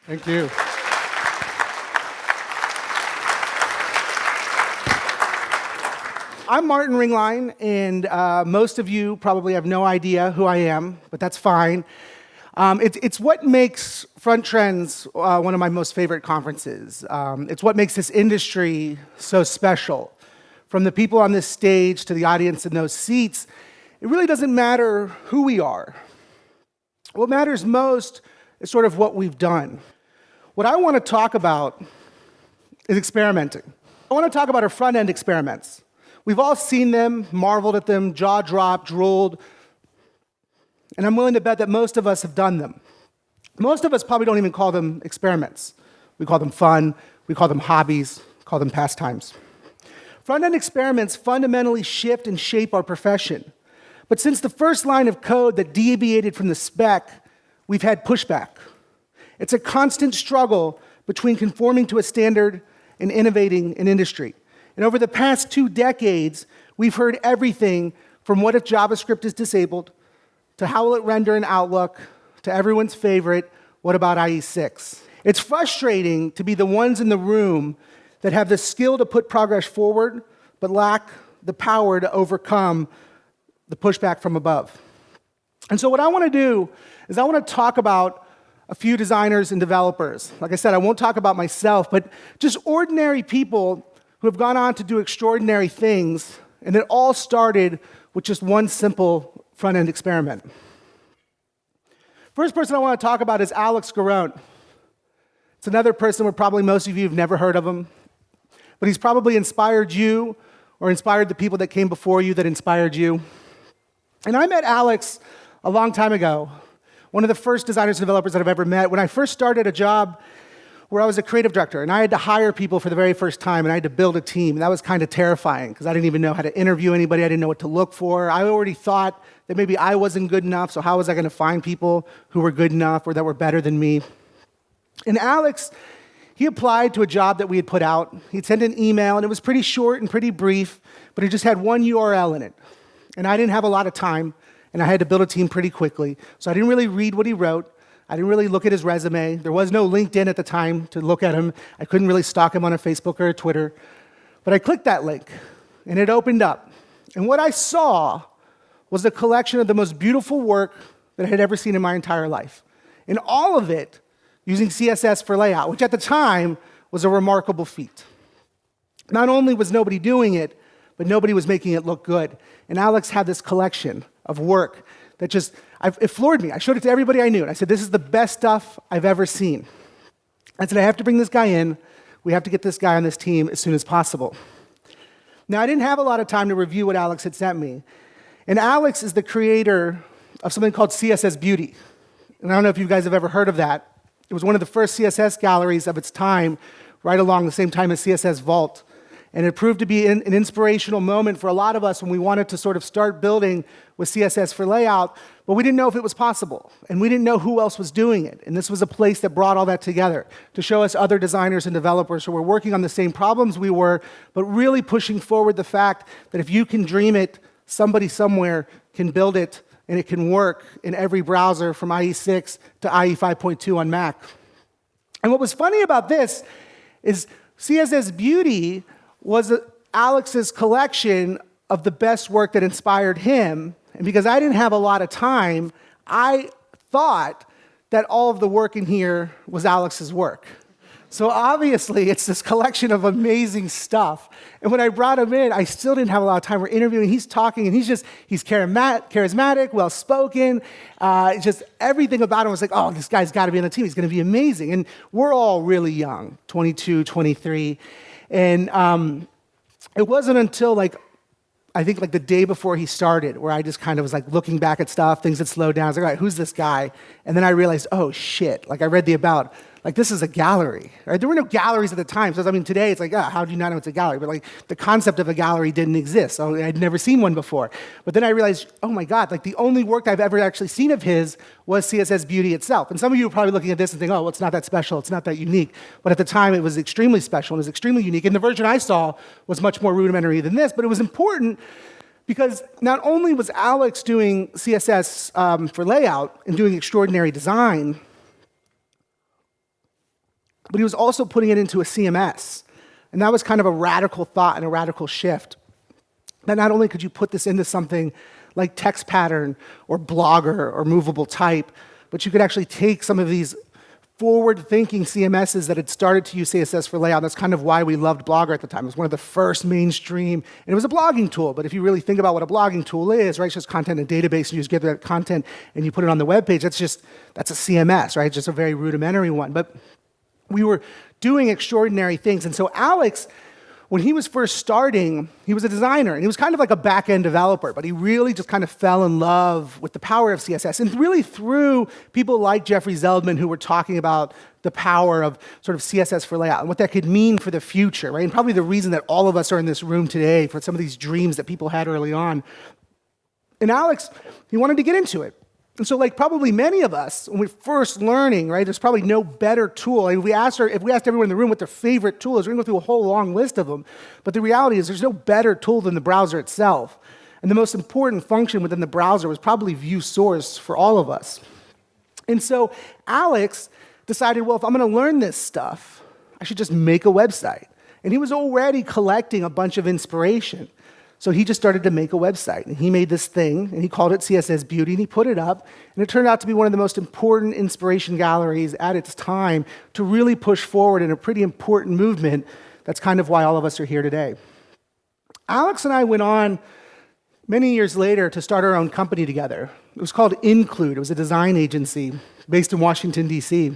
Thank you. I'm Martin Ringline, and most of you probably have no idea who I am, but that's fine. It's what makes Front Trends one of my most favorite conferences. It's what makes this industry so special. From the people on this stage to the audience in those seats, it really doesn't matter who we are. What matters most is sort of what we've done. What I want to talk about is experimenting. I want to talk about our front-end experiments. We've all seen them, marveled at them, jaw-dropped, drooled, and I'm willing to bet that most of us have done them. Most of us probably don't even call them experiments. We call them fun, we call them hobbies, call them pastimes. Front-end experiments fundamentally shift and shape our profession. But since the first line of code that deviated from the spec, we've had pushback. It's a constant struggle between conforming to a standard and innovating an industry. And over the past 2 decades, we've heard everything from what if JavaScript is disabled, to how will it render in Outlook, to everyone's favorite, what about IE6? It's frustrating to be the ones in the room that have the skill to put progress forward, but lack the power to overcome the pushback from above. And so what I want to do is I want to talk about a few designers and developers. Like I said, I won't talk about myself, but just ordinary people who have gone on to do extraordinary things, and it all started with just one simple front-end experiment. First person I want to talk about is Alex Garrone. It's another person where probably most of you have never heard of him, but he's probably inspired you or inspired the people that came before you that inspired you. And I met Alex a long time ago, one of the first designers and developers that I've ever met. When I first started a job where I was a creative director, and I had to hire people for the very first time, and I had to build a team, and that was kind of terrifying, because I didn't even know how to interview anybody, I didn't know what to look for. I already thought that maybe I wasn't good enough, so how was I going to find people who were good enough or that were better than me? And Alex, he applied to a job that we had put out. He'd sent an email, and it was pretty short and pretty brief, but it just had one URL in it. And I didn't have a lot of time, and I had to build a team pretty quickly, so I didn't really read what he wrote. I didn't really look at his resume. There was no LinkedIn at the time to look at him. I couldn't really stalk him on a Facebook or a Twitter. But I clicked that link, and it opened up. And what I saw was a collection of the most beautiful work that I had ever seen in my entire life. And all of it using CSS for layout, which at the time was a remarkable feat. Not only was nobody doing it, but nobody was making it look good. And Alex had this collection of work that just, it floored me. I showed it to everybody I knew, and I said, this is the best stuff I've ever seen. I said, I have to bring this guy in. We have to get this guy on this team as soon as possible. Now, I didn't have a lot of time to review what Alex had sent me. And Alex is the creator of something called CSS Beauty. And I don't know if you guys have ever heard of that. It was one of the first CSS galleries of its time, right along the same time as CSS Vault. And it proved to be an inspirational moment for a lot of us when we wanted to sort of start building with CSS for layout, but we didn't know if it was possible, and we didn't know who else was doing it. And this was a place that brought all that together to show us other designers and developers who were working on the same problems we were, but really pushing forward the fact that if you can dream it, somebody somewhere can build it, and it can work in every browser from IE6 to IE 5.2 on Mac. And what was funny about this is CSS Beauty was Alex's collection of the best work that inspired him. And because I didn't have a lot of time, I thought that all of the work in here was Alex's work. So obviously, it's this collection of amazing stuff. And when I brought him in, I still didn't have a lot of time. We're interviewing, he's talking, and he's charismatic, well-spoken. Just everything about him was like, oh, this guy's got to be on the team. He's going to be amazing. And we're all really young, 22, 23. And it wasn't until I think the day before he started where I just kind of was looking back at stuff, things had slowed down. I was like, all right, who's this guy? And then I realized, oh shit, I read the about, this is a gallery, right? There were no galleries at the time. So today it's how do you not know it's a gallery? But the concept of a gallery didn't exist. So I'd never seen one before. But then I realized, oh my God, the only work I've ever actually seen of his was CSS Beauty itself. And some of you are probably looking at this and think, oh, well, it's not that special, it's not that unique. But at the time, it was extremely special and it was extremely unique. And the version I saw was much more rudimentary than this, but it was important because not only was Alex doing CSS for layout and doing extraordinary design, but he was also putting it into a CMS. And that was kind of a radical thought and a radical shift. That not only could you put this into something like text pattern or Blogger or movable type, but you could actually take some of these forward-thinking CMSs that had started to use CSS for layout. That's kind of why we loved Blogger at the time. It was one of the first mainstream, and it was a blogging tool. But if you really think about what a blogging tool is, right, it's just content in a database, and you just get that content and you put it on the web page. That's a CMS, right? It's just a very rudimentary one. But we were doing extraordinary things. And so Alex, when he was first starting, he was a designer, and he was kind of like a back-end developer, but he really just kind of fell in love with the power of CSS, and really through people like Jeffrey Zeldman, who were talking about the power of sort of CSS for layout and what that could mean for the future, right? And probably the reason that all of us are in this room today for some of these dreams that people had early on. And Alex, he wanted to get into it. And so, like probably many of us, when we're first learning, right, there's probably no better tool. Like if we asked everyone in the room what their favorite tool is, we're going to go through a whole long list of them. But the reality is there's no better tool than the browser itself. And the most important function within the browser was probably view source for all of us. And so Alex decided, well, if I'm going to learn this stuff, I should just make a website. And he was already collecting a bunch of inspiration. So he just started to make a website, and he made this thing, and he called it CSS Beauty, and he put it up, and it turned out to be one of the most important inspiration galleries at its time to really push forward in a pretty important movement. That's kind of why all of us are here today. Alex and I went on many years later to start our own company together. It was called Include. It was a design agency based in Washington, D.C.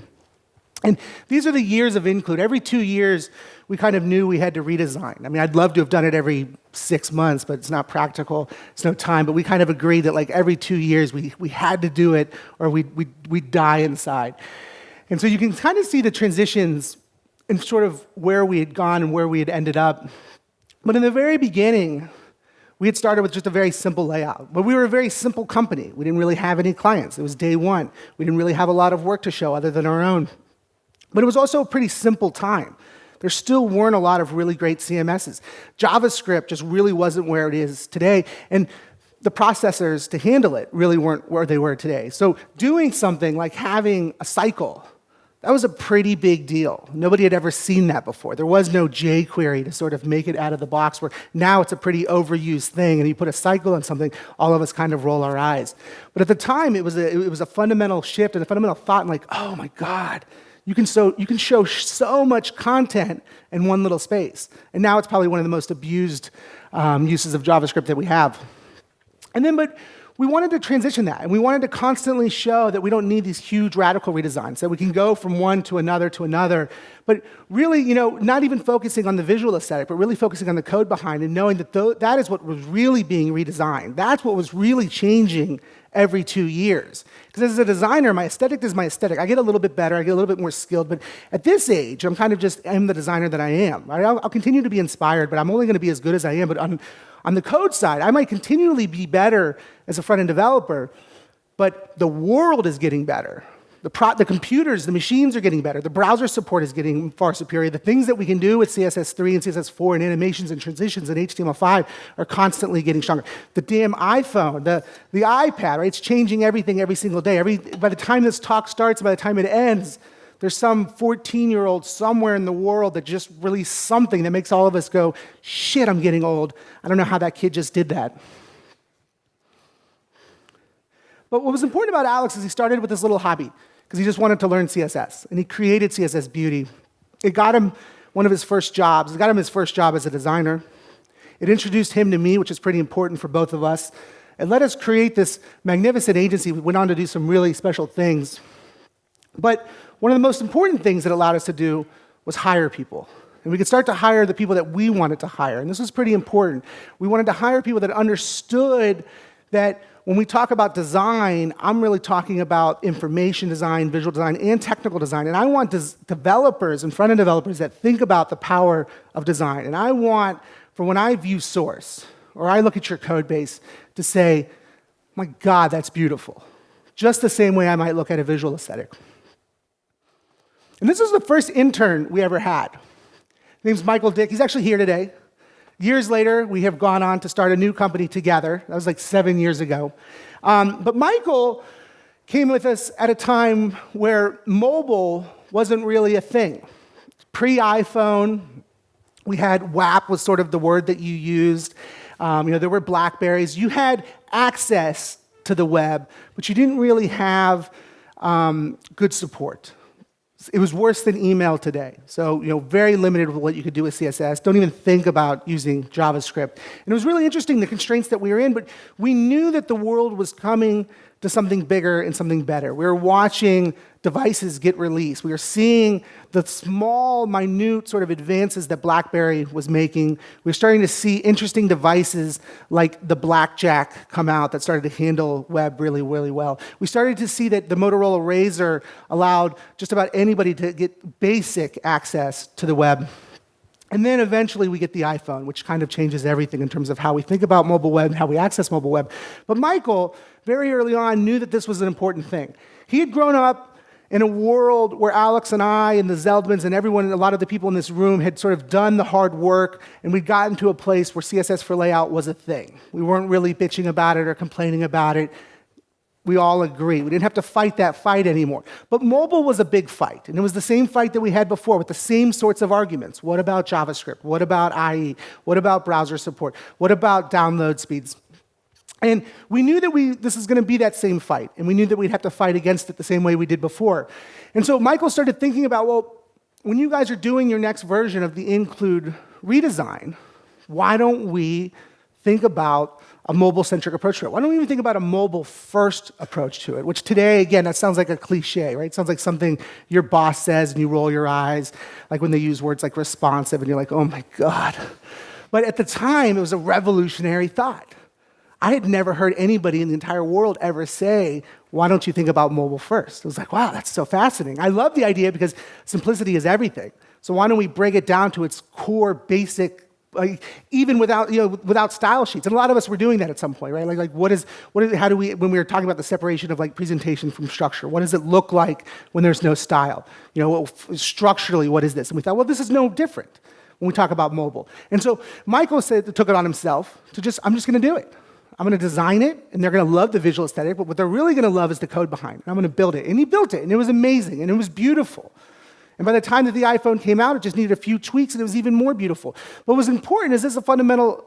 And these are the years of Include. Every 2 years, we kind of knew we had to redesign. I mean, I'd love to have done it every 6 months, but it's not practical. It's no time. But we kind of agreed that like every 2 years, we had to do it or we'd die inside. And so you can kind of see the transitions and sort of where we had gone and where we had ended up. But in the very beginning, we had started with just a very simple layout. But we were a very simple company. We didn't really have any clients. It was day one. We didn't really have a lot of work to show other than our own. But it was also a pretty simple time. There still weren't a lot of really great CMSs. JavaScript just really wasn't where it is today, and the processors to handle it really weren't where they were today. So doing something like having a cycle, that was a pretty big deal. Nobody had ever seen that before. There was no jQuery to sort of make it out of the box, where now it's a pretty overused thing, and you put a cycle on something, all of us kind of roll our eyes. But at the time, it was a fundamental shift and a fundamental thought, and like, oh my God, you can show so much content in one little space. And now it's probably one of the most abused uses of JavaScript that we have. But we wanted to transition that, and we wanted to constantly show that we don't need these huge radical redesigns, that we can go from one to another, but really, not even focusing on the visual aesthetic, but really focusing on the code behind and knowing that that is what was really being redesigned. That's what was really changing every 2 years. Because as a designer, my aesthetic is my aesthetic. I get a little bit better, I get a little bit more skilled, but at this age, I'm the designer that I am. Right? I'll continue to be inspired, but I'm only going to be as good as I am. But on the code side, I might continually be better as a front-end developer, but the world is getting better. The computers, the machines are getting better. The browser support is getting far superior. The things that we can do with CSS3 and CSS4 and animations and transitions and HTML5 are constantly getting stronger. The damn iPhone, the iPad, right? It's changing everything every single day. By the time this talk starts, by the time it ends, there's some 14-year-old somewhere in the world that just released something that makes all of us go, shit, I'm getting old. I don't know how that kid just did that. But what was important about Alex is he started with this little hobby, because he just wanted to learn CSS, and he created CSS Beauty. It got him one of his first jobs. It got him his first job as a designer. It introduced him to me, which is pretty important for both of us. It let us create this magnificent agency. We went on to do some really special things. But one of the most important things that allowed us to do was hire people. And we could start to hire the people that we wanted to hire. And this was pretty important. We wanted to hire people that understood that when we talk about design, I'm really talking about information design, visual design, and technical design. And I want developers and front-end developers that think about the power of design. And I want, for when I view source, or I look at your code base, to say, my God, that's beautiful. Just the same way I might look at a visual aesthetic. And this is the first intern we ever had. His name's Michael Dick. He's actually here today. Years later, we have gone on to start a new company together. That was like 7 years ago. But Michael came with us at a time where mobile wasn't really a thing. Pre-iPhone, we had WAP was sort of the word that you used. There were BlackBerries. You had access to the web, but you didn't really have good support. It was worse than email today. So, very limited with what you could do with CSS. Don't even think about using JavaScript. And it was really interesting, the constraints that we were in, but we knew that the world was coming to something bigger and something better. We were watching devices get released. We were seeing the small, minute sort of advances that BlackBerry was making. We were starting to see interesting devices like the Blackjack come out that started to handle web really, really well. We started to see that the Motorola Razr allowed just about anybody to get basic access to the web. And then eventually we get the iPhone, which kind of changes everything in terms of how we think about mobile web and how we access mobile web. But Michael, very early on, knew that this was an important thing. He had grown up in a world where Alex and I and the Zeldmans and everyone, a lot of the people in this room had sort of done the hard work, and we'd gotten to a place where CSS for layout was a thing. We weren't really bitching about it or complaining about it. We all agree. We didn't have to fight that fight anymore. But mobile was a big fight, and it was the same fight that we had before with the same sorts of arguments. What about JavaScript? What about IE? What about browser support? What about download speeds? And we knew that this was going to be that same fight, and we knew that we'd have to fight against it the same way we did before. And so Michael started thinking about, well, when you guys are doing your next version of the include redesign, why don't we think about a mobile-centric approach to it? Why don't we even think about a mobile-first approach to it? Which today, again, that sounds like a cliche, right? It sounds like something your boss says and you roll your eyes, like when they use words like responsive and you're like, oh my God. But at the time, it was a revolutionary thought. I had never heard anybody in the entire world ever say, why don't you think about mobile first? It was like, wow, that's so fascinating. I love the idea because simplicity is everything. So why don't we break it down to its core basic, even without style sheets? And a lot of us were doing that at some point, right? How do we, when we were talking about the separation of presentation from structure, what does it look like when there's no style? Structurally, what is this? And we thought, well, this is no different when we talk about mobile. And so Michael took it on himself to I'm just going to do it. I'm going to design it, and they're going to love the visual aesthetic, but what they're really going to love is the code behind it. I'm going to build it. And he built it, and it was amazing, and it was beautiful. And by the time that the iPhone came out, it just needed a few tweaks, and it was even more beautiful. What was important is this is a fundamental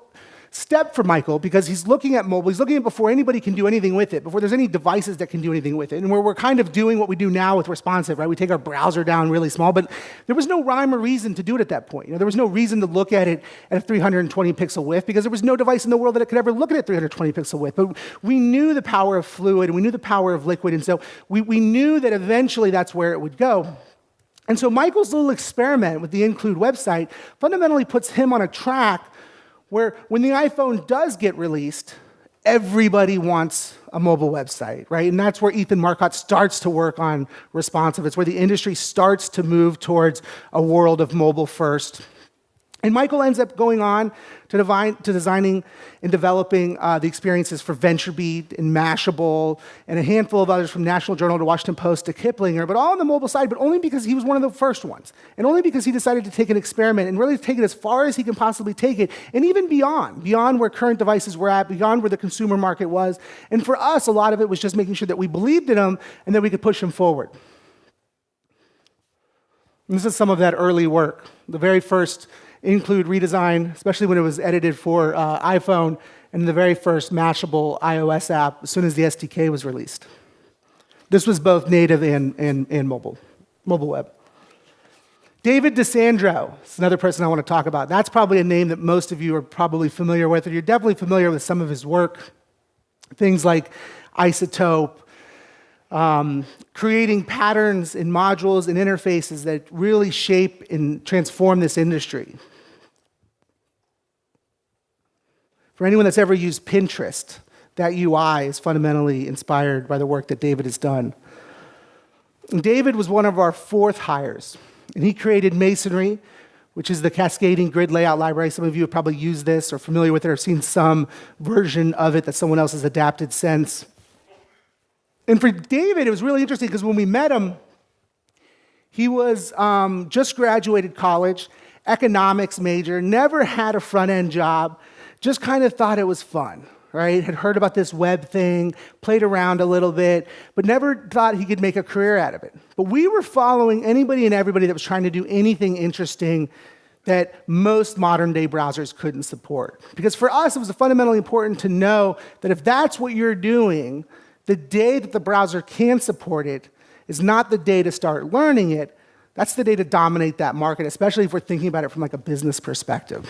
step for Michael, because he's looking at mobile. He's looking at before anybody can do anything with it, before there's any devices that can do anything with it. And we're kind of doing what we do now with responsive, right? We take our browser down really small, but there was no rhyme or reason to do it at that point. There was no reason to look at it at a 320 pixel width, because there was no device in the world that could ever look at it at 320 pixel width. But we knew the power of fluid, and we knew the power of liquid, and so we knew that eventually that's where it would go. And so Michael's little experiment with the Include website fundamentally puts him on a track where when the iPhone does get released, everybody wants a mobile website, right? And that's where Ethan Marcotte starts to work on responsive. It's where the industry starts to move towards a world of mobile first. And Michael ends up going on to designing and developing the experiences for VentureBeat and Mashable and a handful of others, from National Journal to Washington Post to Kiplinger, but all on the mobile side, but only because he was one of the first ones. And only because he decided to take an experiment and really take it as far as he can possibly take it, and even beyond where current devices were at, beyond where the consumer market was. And for us, a lot of it was just making sure that we believed in him and that we could push him forward. And this is some of that early work. The very first Include redesign, especially when it was edited for iPhone, and the very first Mashable iOS app as soon as the SDK was released. This was both native and mobile web. David DeSandro is another person I want to talk about. That's probably a name that most of you are probably familiar with, or you're definitely familiar with some of his work. Things like Isotope, creating patterns and modules and interfaces that really shape and transform this industry. For anyone that's ever used Pinterest, that UI is fundamentally inspired by the work that David has done. And David was one of our fourth hires, and he created Masonry, which is the cascading grid layout library. Some of you have probably used this or familiar with it or seen some version of it that someone else has adapted since. And for David, it was really interesting because when we met him, he was just graduated college, economics major, never had a front-end job, just kind of thought it was fun, right? Had heard about this web thing, played around a little bit, but never thought he could make a career out of it. But we were following anybody and everybody that was trying to do anything interesting that most modern-day browsers couldn't support. Because for us, it was fundamentally important to know that if that's what you're doing, the day that the browser can support it is not the day to start learning it. That's the day to dominate that market, especially if we're thinking about it from like a business perspective.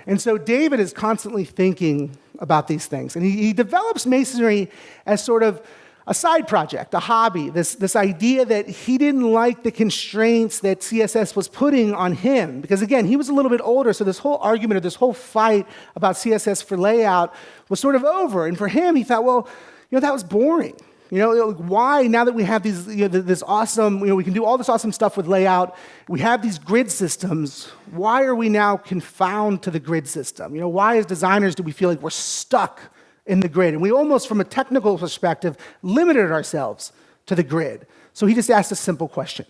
And so David is constantly thinking about these things. And he develops Masonry as sort of a side project, a hobby, this idea that he didn't like the constraints that CSS was putting on him. Because again, he was a little bit older, so this whole argument or this whole fight about CSS for layout was sort of over. And for him, he thought, well, that was boring. Why, now that we have these, this awesome, we can do all this awesome stuff with layout, we have these grid systems, why are we now confined to the grid system? Why as designers do we feel like we're stuck in the grid? And we almost, from a technical perspective, limited ourselves to the grid. So he just asked a simple question.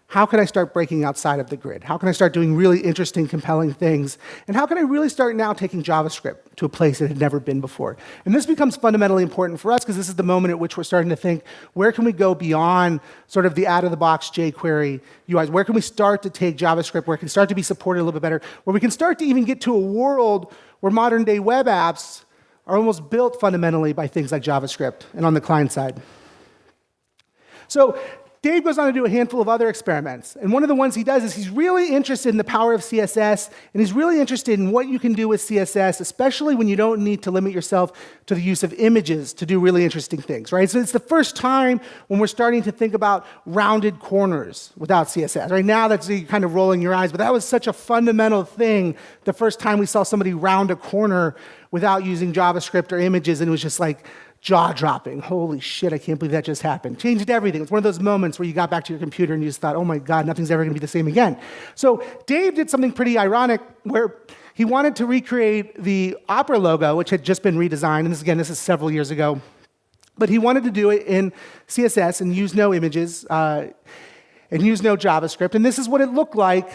How can I start breaking outside of the grid? How can I start doing really interesting, compelling things? And how can I really start now taking JavaScript to a place it had never been before? And this becomes fundamentally important for us because this is the moment at which we're starting to think, where can we go beyond sort of the out-of-the-box jQuery UIs? Where can we start to take JavaScript, where it can start to be supported a little bit better, where we can start to even get to a world where modern-day web apps are almost built fundamentally by things like JavaScript and on the client side. So Dave goes on to do a handful of other experiments. And one of the ones he does is he's really interested in the power of CSS, and he's really interested in what you can do with CSS, especially when you don't need to limit yourself to the use of images to do really interesting things, right? So it's the first time when we're starting to think about rounded corners without CSS. Right now, that's kind of rolling your eyes, but that was such a fundamental thing the first time we saw somebody round a corner without using JavaScript or images, and it was just like, jaw-dropping. Holy shit, I can't believe that just happened. Changed everything. It's one of those moments where you got back to your computer and you just thought, oh my God, nothing's ever going to be the same again. So Dave did something pretty ironic where he wanted to recreate the Opera logo, which had just been redesigned. And this is several years ago. But he wanted to do it in CSS and use no images and use no JavaScript. And this is what it looked like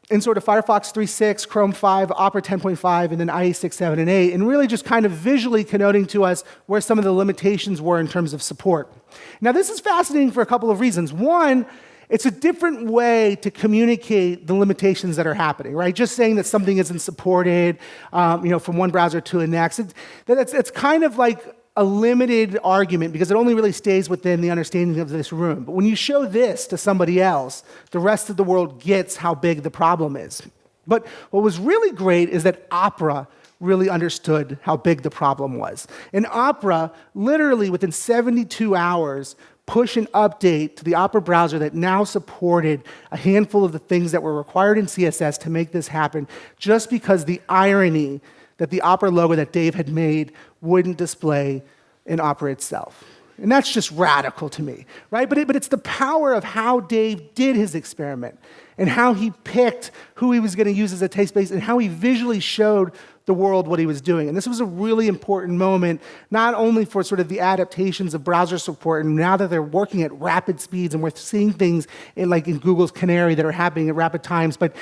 in sort of Firefox 3.6, Chrome 5, Opera 10.5, and then IE 6, 7, and 8, and really just kind of visually connoting to us where some of the limitations were in terms of support. Now, this is fascinating for a couple of reasons. One, it's a different way to communicate the limitations that are happening, right? Just saying that something isn't supported, from one browser to the next, it's kind of like a limited argument because it only really stays within the understanding of this room. But when you show this to somebody else, the rest of the world gets how big the problem is. But what was really great is that Opera really understood how big the problem was. And Opera, literally within 72 hours, pushed an update to the Opera browser that now supported a handful of the things that were required in CSS to make this happen, just because the irony that the Opera logo that Dave had made wouldn't display in Opera itself. And that's just radical to me, right? But it's the power of how Dave did his experiment and how he picked who he was going to use as a taste base and how he visually showed the world what he was doing. And this was a really important moment, not only for sort of the adaptations of browser support, and now that they're working at rapid speeds and we're seeing things in Google's Canary that are happening at rapid times, but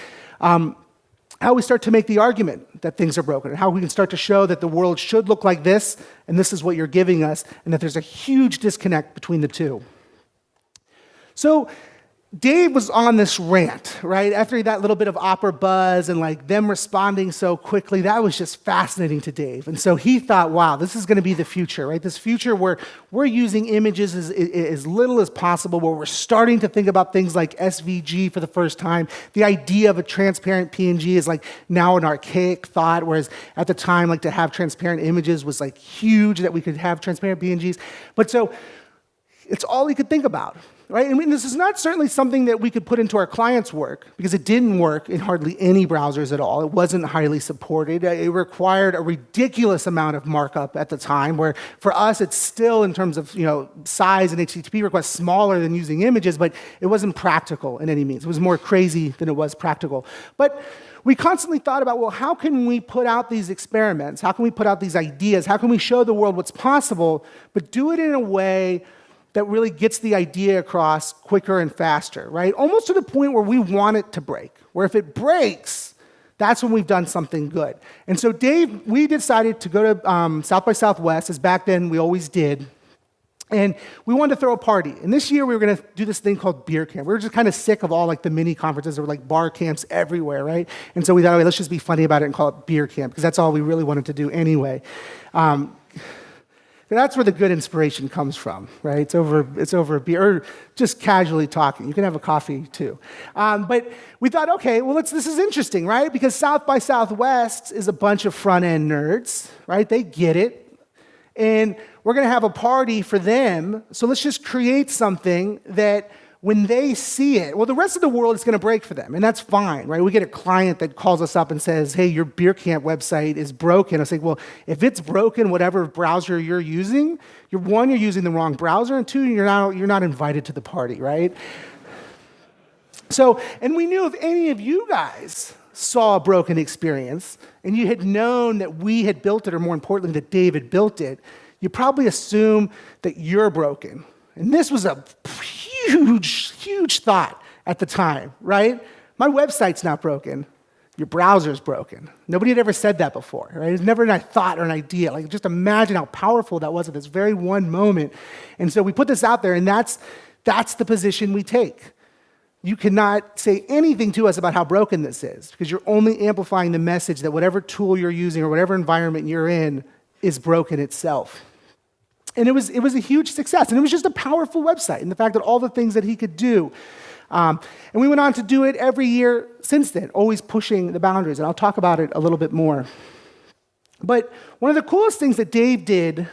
how we start to make the argument that things are broken, and how we can start to show that the world should look like this, and this is what you're giving us, and that there's a huge disconnect between the two. So Dave was on this rant, right? After that little bit of Opera buzz and them responding so quickly, that was just fascinating to Dave. And so he thought, wow, this is going to be the future, right? This future where we're using images as little as possible, where we're starting to think about things like SVG for the first time. The idea of a transparent PNG is now an archaic thought, whereas at the time, to have transparent images was huge, that we could have transparent PNGs. But so it's all he could think about. Right? I mean, this is not certainly something that we could put into our clients' work because it didn't work in hardly any browsers at all. It wasn't highly supported. It required a ridiculous amount of markup at the time, where for us, it's still in terms of size and HTTP requests smaller than using images, but it wasn't practical in any means. It was more crazy than it was practical. But we constantly thought about, well, how can we put out these experiments? How can we put out these ideas? How can we show the world what's possible, but do it in a way that really gets the idea across quicker and faster, right? Almost to the point where we want it to break, where if it breaks, that's when we've done something good. And so Dave, we decided to go to South by Southwest, as back then we always did, and we wanted to throw a party. And this year we were going to do this thing called beer camp. We were just kind of sick of all like the mini conferences. There were like bar camps everywhere, right? And so we thought, okay, let's just be funny about it and call it beer camp, because that's all we really wanted to do anyway. That's where the good inspiration comes from, right? It's over a beer, or just casually talking. You can have a coffee too. But we thought, okay, well, this is interesting, right? Because South by Southwest is a bunch of front-end nerds, right? They get it. And we're going to have a party for them, so let's just create something that when they see it, well, the rest of the world is going to break for them, and that's fine, right? We get a client that calls us up and says, hey, your beer camp website is broken. I say, well, if it's broken, whatever browser you're using, you're using the wrong browser, and two, you're not invited to the party, right? So, and we knew if any of you guys saw a broken experience, and you had known that we had built it, or more importantly, that David built it, you probably assume that you're broken. And this was a huge thought at the time, right? My website's not broken. Your browser's broken. Nobody had ever said that before, right? It was never a thought or an idea. Like, just imagine how powerful that was at this very one moment. And so we put this out there, and that's the position we take. You cannot say anything to us about how broken this is, because you're only amplifying the message that whatever tool you're using or whatever environment you're in is broken itself. And it was a huge success, and it was just a powerful website, and the fact that all the things that he could do. And we went on to do it every year since then, always pushing the boundaries, and I'll talk about it a little bit more. But one of the coolest things that Dave did,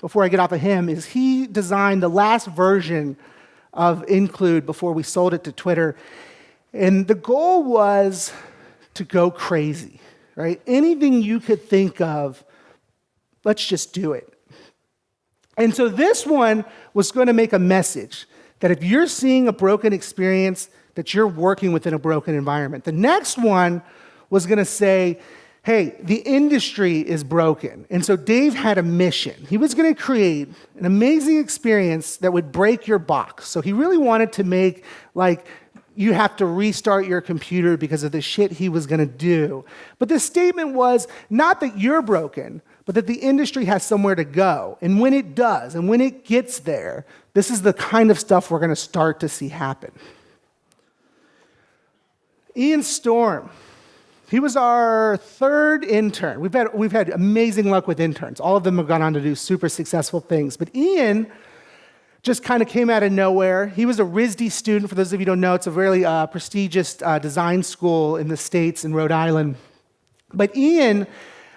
before I get off of him, is he designed the last version of Include before we sold it to Twitter. And the goal was to go crazy, right? Anything you could think of, let's just do it. And so this one was going to make a message that if you're seeing a broken experience, that you're working within a broken environment. The next one was going to say, hey, the industry is broken. And so Dave had a mission. He was going to create an amazing experience that would break your box. So he really wanted to make, like, you have to restart your computer because of the shit he was going to do. But the statement was not that you're broken, but that the industry has somewhere to go. And when it does, and when it gets there, this is the kind of stuff we're going to start to see happen. Ian Storm, he was our third intern. We've had amazing luck with interns. All of them have gone on to do super successful things. But Ian just kind of came out of nowhere. He was a RISD student. For those of you who don't know, it's a really prestigious design school in the States, in Rhode Island. But Ian,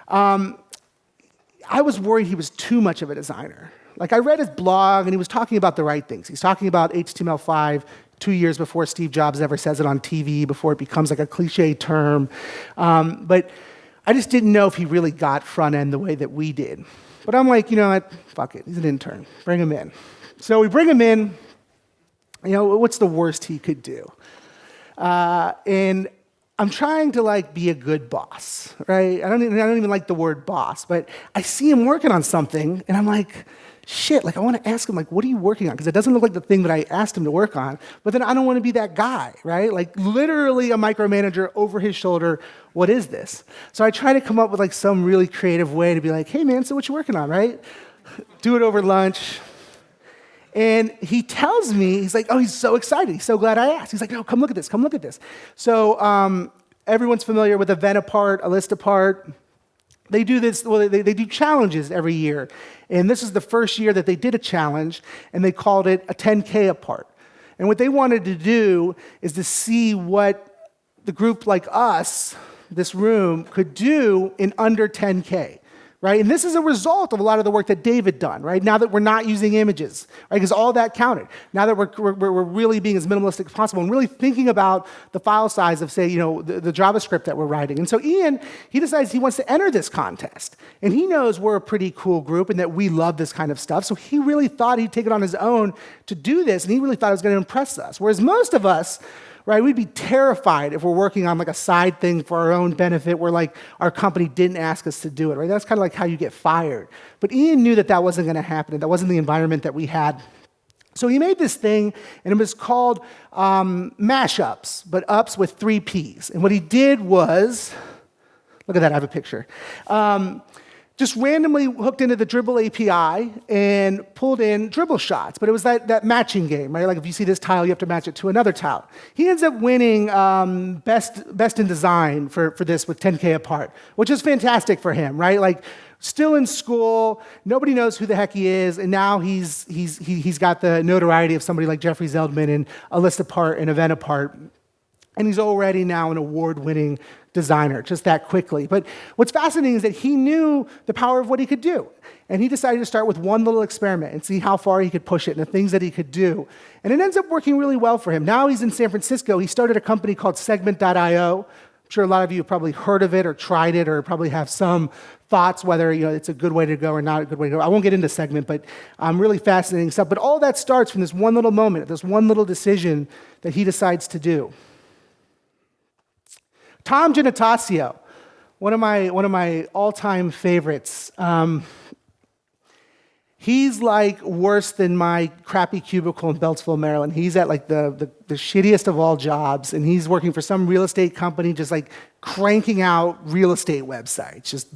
I was worried he was too much of a designer. Like, I read his blog, and he was talking about the right things. He's talking about HTML5 2 years before Steve Jobs ever says it on TV, before it becomes like a cliche term. But I just didn't know if he really got front end the way that we did. But I'm like, you know what? Fuck it. He's an intern. Bring him in. So we bring him in. You know, what's the worst he could do? And I'm trying to, like, be a good boss, right? I don't even like the word boss, but I see him working on something, and I'm like, shit, like, I want to ask him, like, what are you working on? Because it doesn't look like the thing that I asked him to work on, but then I don't want to be that guy, right? Like, literally a micromanager over his shoulder, what is this? So I try to come up with, like, some really creative way to be like, hey, man, so what you working on, right? Do it over lunch. And he tells me, he's like, oh, he's so excited. He's so glad I asked. He's like, no, come look at this. Come look at this. So everyone's familiar with Event Apart, a list apart. They do this, well, they do challenges every year. And this is the first year that they did a challenge, and they called it a 10K apart. And what they wanted to do is to see what the group like us, this room, could do in under 10K. Right? And this is a result of a lot of the work that David done, right? Now that we're not using images, right? Because all that counted. Now that we're really being as minimalistic as possible and really thinking about the file size of, say, you know, the JavaScript that we're writing. And so Ian, he decides he wants to enter this contest. And he knows we're a pretty cool group and that we love this kind of stuff. So he really thought he'd take it on his own to do this. And he really thought it was going to impress us. Whereas most of us, right, we'd be terrified if we're working on like a side thing for our own benefit where like our company didn't ask us to do it, right? That's kind of like how you get fired. But Ian knew that that wasn't going to happen, and that wasn't the environment that we had. So he made this thing, and it was called mashups, but ups with 3 Ps. And what he did was, look at that, I have a picture. Just randomly hooked into the Dribble API and pulled in dribble shots. But it was that matching game, right? Like if you see this tile, you have to match it to another tile. He ends up winning best in design for this with 10K apart, which is fantastic for him, right? Like still in school, nobody knows who the heck he is, and now he's got the notoriety of somebody like Jeffrey Zeldman and a list apart and event apart. And he's already now an award-winning designer, just that quickly. But what's fascinating is that he knew the power of what he could do. And he decided to start with one little experiment and see how far he could push it and the things that he could do. And it ends up working really well for him. Now he's in San Francisco. He started a company called Segment.io. I'm sure a lot of you have probably heard of it or tried it or probably have some thoughts whether it's a good way to go or not a good way to go. I won't get into Segment, but really fascinating stuff. But all that starts from this one little moment, this one little decision that he decides to do. Tom Giannatasio, one of my all-time favorites. He's like worse than my crappy cubicle in Beltsville, Maryland. He's at like the shittiest of all jobs, and he's working for some real estate company, just like cranking out real estate websites. Just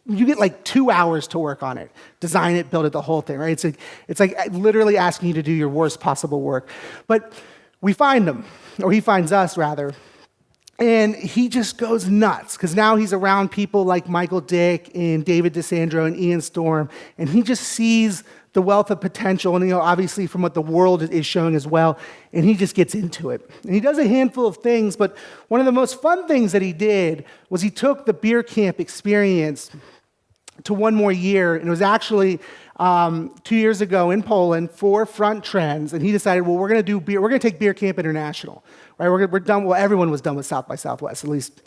you get like 2 hours to work on it, design it, build it, the whole thing, right? It's like literally asking you to do your worst possible work. But we find him, or he finds us rather. And he just goes nuts, because now he's around people like Michael Dick and David DeSandro and Ian Storm, and he just sees the wealth of potential, and obviously from what the world is showing as well, and he just gets into it. And he does a handful of things, but one of the most fun things that he did was he took the beer camp experience to one more year, and it was actually 2 years ago in Poland for Front Trends, and he decided, well, we're going to do beer. We're going to take Beer Camp International, right? We're done. Well, everyone was done with South by Southwest, at least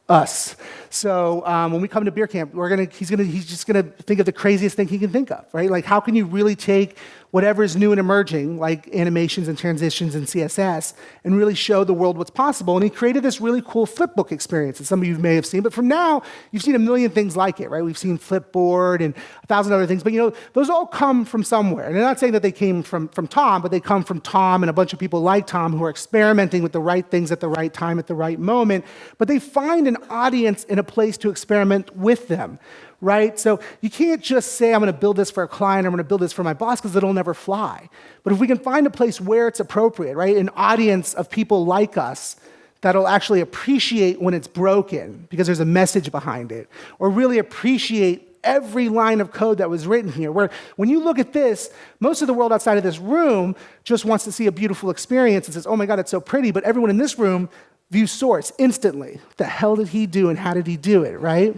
us. So when we come to Beer Camp, he's just gonna think of the craziest thing he can think of, right? Like, how can you really take whatever is new and emerging, like animations and transitions and CSS, and really show the world what's possible? And he created this really cool flipbook experience that some of you may have seen, but from now, you've seen a million things like it, right? We've seen Flipboard and 1,000 other things, but those all come from somewhere. And I'm not saying that they came from Tom, but they come from Tom and a bunch of people like Tom who are experimenting with the right things at the right time, at the right moment, but they find an audience and a place to experiment with them, right? So you can't just say, I'm going to build this for a client, I'm going to build this for my boss, because it'll never fly. But if we can find a place where it's appropriate, right? An audience of people like us that'll actually appreciate when it's broken because there's a message behind it, or really appreciate every line of code that was written here, where when you look at this, most of the world outside of this room just wants to see a beautiful experience and says, oh my God, it's so pretty, but everyone in this room views source instantly. What the hell did he do and how did he do it, right?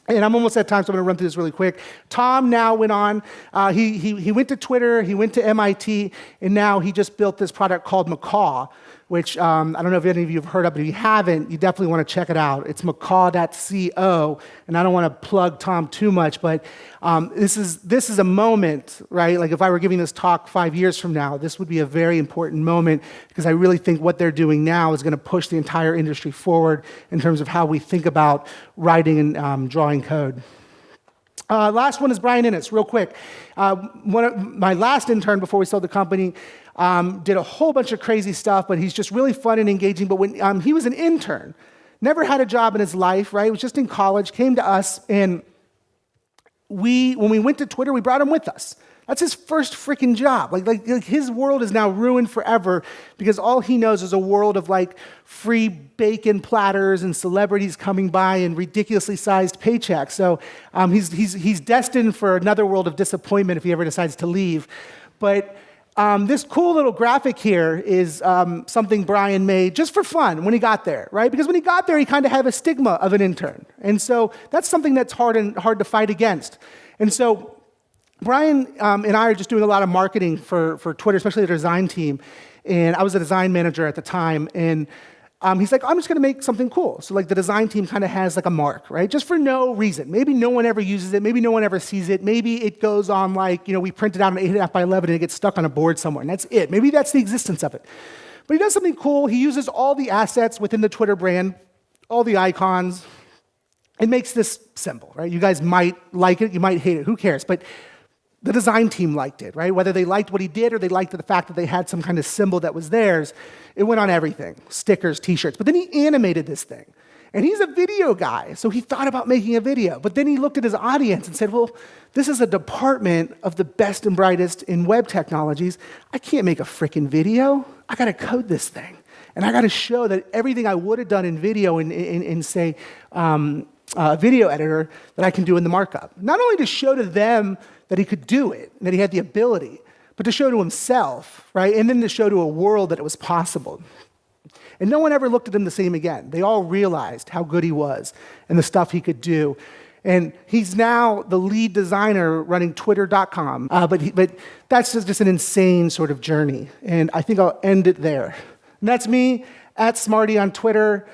And I'm almost at time, so I'm going to run through this really quick. Tom now went on, he went to Twitter, he went to MIT, and now he just built this product called Macaw, which I don't know if any of you have heard of, but if you haven't, you definitely want to check it out. It's macaw.co, and I don't want to plug Tom too much, but this is a moment, right? Like if I were giving this talk 5 years from now, this would be a very important moment, because I really think what they're doing now is going to push the entire industry forward in terms of how we think about writing and drawing code. Last one is Brian Innes, real quick. One of my last intern before we sold the company did a whole bunch of crazy stuff, but he's just really fun and engaging. But when he was an intern, never had a job in his life, right? He was just in college, came to us, and when we went to Twitter, we brought him with us. That's his first freaking job. Like his world is now ruined forever because all he knows is a world of like free bacon platters and celebrities coming by and ridiculously sized paychecks. So he's destined for another world of disappointment if he ever decides to leave. But this cool little graphic here is something Brian made just for fun when he got there, right? Because when he got there, he kind of had a stigma of an intern. And so that's something that's hard to fight against. And so Brian and I are just doing a lot of marketing for Twitter, especially the design team. And I was a design manager at the time. And he's like, I'm just going to make something cool. So like the design team kind of has like a mark, right? Just for no reason. Maybe no one ever uses it. Maybe no one ever sees it. Maybe it goes on like, we print it out an 8.5 by 11 and it gets stuck on a board somewhere. And that's it. Maybe that's the existence of it. But he does something cool. He uses all the assets within the Twitter brand, all the icons. It makes this simple, right? You guys might like it. You might hate it. Who cares? But The design team liked it, right? Whether they liked what he did or they liked the fact that they had some kind of symbol that was theirs, it went on everything, stickers, t-shirts. But then he animated this thing. And he's a video guy, so he thought about making a video. But then he looked at his audience and said, well, this is a department of the best and brightest in web technologies. I can't make a freaking video. I got to code this thing. And I got to show that everything I would have done in video in say, a video editor, that I can do in the markup. Not only to show to them that he could do it, that he had the ability, but to show to himself, right? And then to show to a world that it was possible. And no one ever looked at him the same again. They all realized how good he was and the stuff he could do. And he's now the lead designer running Twitter.com. But that's just an insane sort of journey. And I think I'll end it there. And that's me, @Smarty on Twitter.